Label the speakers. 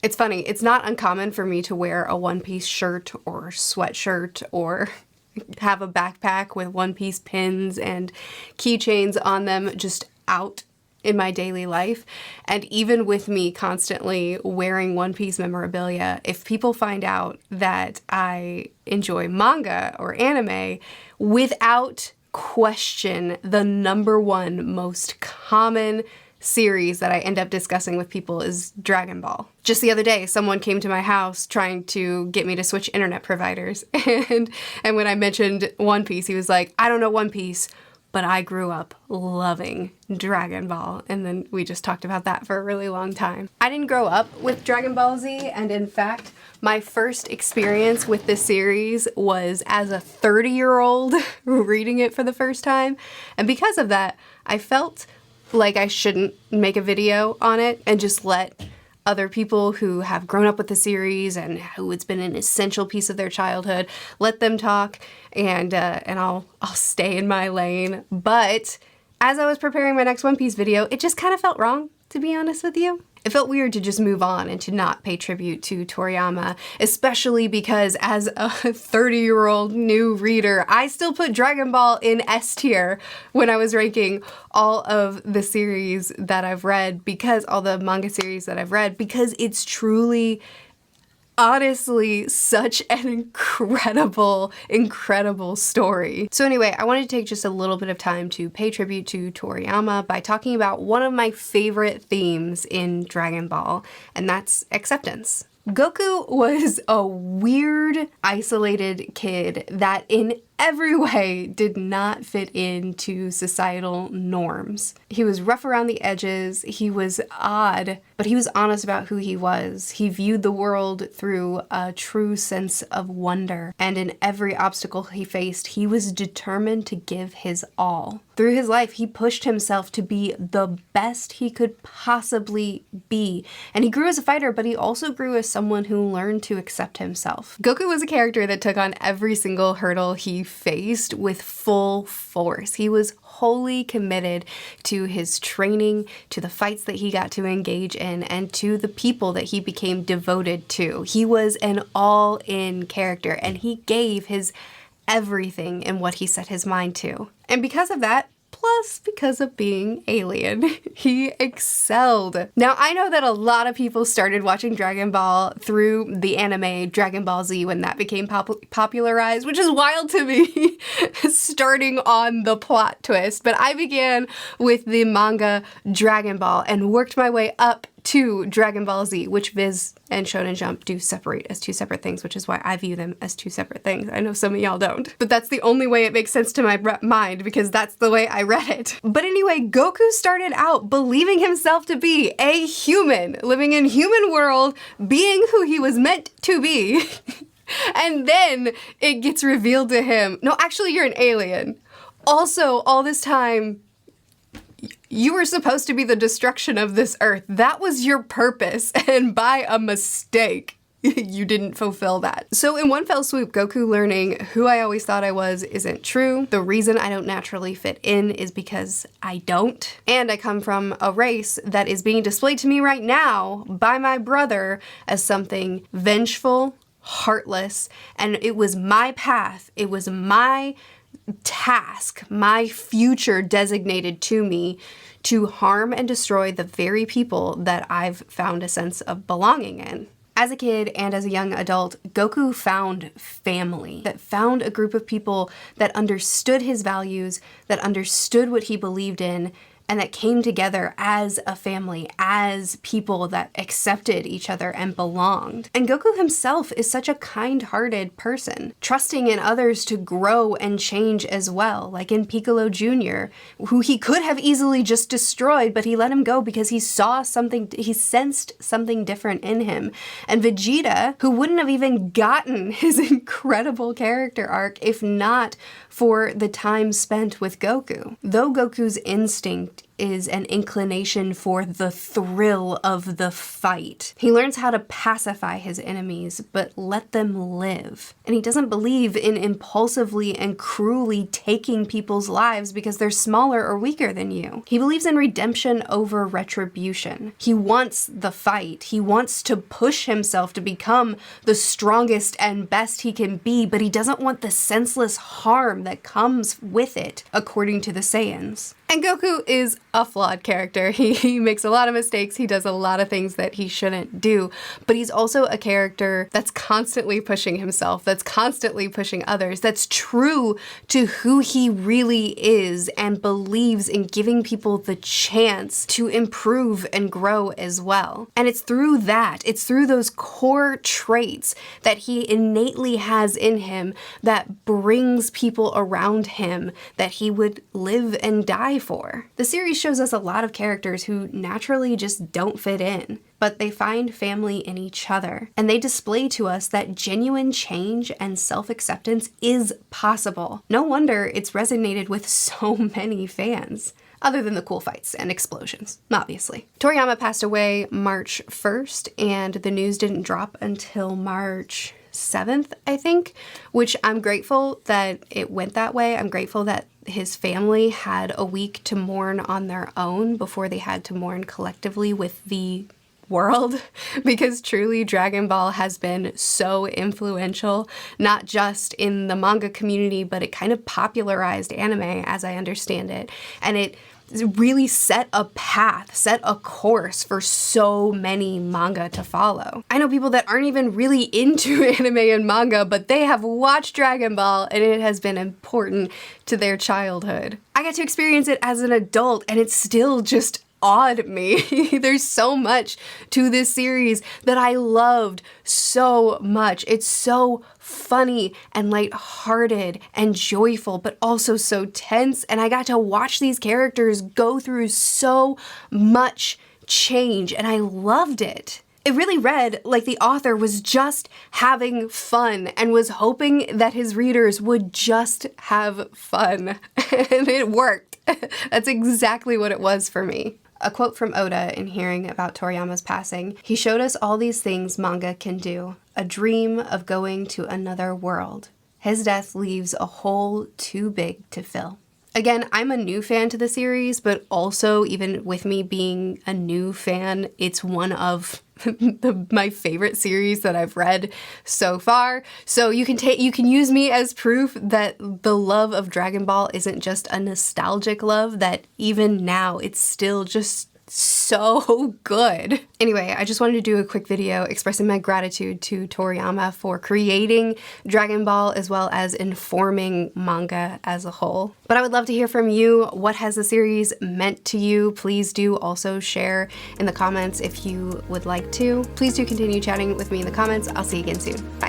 Speaker 1: It's funny, it's not uncommon for me to wear a One Piece shirt or sweatshirt or have a backpack with One Piece pins and keychains on them just out in my daily life. And even with me constantly wearing One Piece memorabilia, if people find out that I enjoy manga or anime, without question, the #1 most common series that I end up discussing with people is Dragon Ball. Just the other day, someone came to my house trying to get me to switch internet providers. And when I mentioned One Piece, he was like, I don't know One Piece, but I grew up loving Dragon Ball. And then we just talked about that for a really long time. I didn't grow up with Dragon Ball Z, and in fact, my first experience with this series was as a 30-year-old reading it for the first time. And because of that, I felt like I shouldn't make a video on it and just let other people who have grown up with the series and who it's been an essential piece of their childhood, let them talk, and I'll stay in my lane. But as I was preparing my next One Piece video, it just kind of felt wrong, to be honest with you. It felt weird to just move on and to not pay tribute to Toriyama, especially because as a 30-year-old new reader, I still put Dragon Ball in S tier when I was ranking all of the series that I've read, because all the manga series that I've read, because it's truly, honestly, such an incredible, incredible story. So anyway, I wanted to take just a little bit of time to pay tribute to Toriyama by talking about one of my favorite themes in Dragon Ball, and that's acceptance. Goku was a weird, isolated kid that in every way did not fit into societal norms. He was rough around the edges, he was odd, but he was honest about who he was. He viewed the world through a true sense of wonder, and in every obstacle he faced, he was determined to give his all. Through his life, he pushed himself to be the best he could possibly be, and he grew as a fighter, but he also grew as someone who learned to accept himself. Goku was a character that took on every single hurdle he faced with full force. He was wholly committed to his training, to the fights that he got to engage in, and to the people that he became devoted to. He was an all-in character, and he gave his everything in what he set his mind to. And because of that, plus because of being alien, he excelled. Now, I know that a lot of people started watching Dragon Ball through the anime Dragon Ball Z when that became popularized, which is wild to me, starting on the plot twist. But I began with the manga Dragon Ball and worked my way up to Dragon Ball Z, which Viz and Shonen Jump do separate as two separate things, which is why I view them as two separate things. I know some of y'all don't, but that's the only way it makes sense to my mind, because that's the way I read it. But anyway, Goku started out believing himself to be a human, living in human world, being who he was meant to be. And then it gets revealed to him, no, actually you're an alien. Also, all this time, you were supposed to be the destruction of this earth. That was your purpose, and by a mistake, you didn't fulfill that. So in one fell swoop, Goku learning who I always thought I was isn't true. The reason I don't naturally fit in is because I don't. And I come from a race that is being displayed to me right now by my brother as something vengeful, heartless, and it was my path. It was my task, my future designated to me to harm and destroy the very people that I've found a sense of belonging in. As a kid and as a young adult, Goku found family, that found a group of people that understood his values, that understood what he believed in, and that came together as a family, as people that accepted each other and belonged. And Goku himself is such a kind-hearted person, trusting in others to grow and change as well, like in Piccolo Jr., who he could have easily just destroyed, but he let him go because he saw something, he sensed something different in him. And Vegeta, who wouldn't have even gotten his incredible character arc if not for the time spent with Goku. Though Goku's instinct is an inclination for the thrill of the fight. He learns how to pacify his enemies, but let them live. And he doesn't believe in impulsively and cruelly taking people's lives because they're smaller or weaker than you. He believes in redemption over retribution. He wants the fight. He wants to push himself to become the strongest and best he can be, but he doesn't want the senseless harm that comes with it, according to the Saiyans. And Goku is a flawed character. He makes a lot of mistakes. He does a lot of things that he shouldn't do. But he's also a character that's constantly pushing himself, that's constantly pushing others, that's true to who he really is and believes in giving people the chance to improve and grow as well. And it's through that, it's through those core traits that he innately has in him that brings people around him that he would live and die for. The series shows us a lot of characters who naturally just don't fit in, but they find family in each other, and they display to us that genuine change and self-acceptance is possible. No wonder it's resonated with so many fans. Other than the cool fights and explosions, obviously. Toriyama passed away March 1st, and the news didn't drop until March 7th, I think, which I'm grateful that it went that way. I'm grateful that his family had a week to mourn on their own before they had to mourn collectively with the world, because truly Dragon Ball has been so influential, not just in the manga community, but it kind of popularized anime as I understand it. And it really set a path, set a course for so many manga to follow. I know people that aren't even really into anime and manga, but they have watched Dragon Ball and it has been important to their childhood. I got to experience it as an adult and it's still just awed me. There's so much to this series that I loved so much. It's so funny and lighthearted and joyful, but also so tense. And I got to watch these characters go through so much change and I loved it. It really read like the author was just having fun and was hoping that his readers would just have fun. And it worked. That's exactly what it was for me. A quote from Oda in hearing about Toriyama's passing: "He showed us all these things manga can do, a dream of going to another world. His death leaves a hole too big to fill." Again, I'm a new fan to the series, but also even with me being a new fan, it's one of my favorite series that I've read so far. So you can use me as proof that the love of Dragon Ball isn't just a nostalgic love, that even now it's still just so good. Anyway, I just wanted to do a quick video expressing my gratitude to Toriyama for creating Dragon Ball as well as informing manga as a whole. But I would love to hear from you. What has the series meant to you? Please do also share in the comments if you would like to. Please do continue chatting with me in the comments. I'll see you again soon. Bye.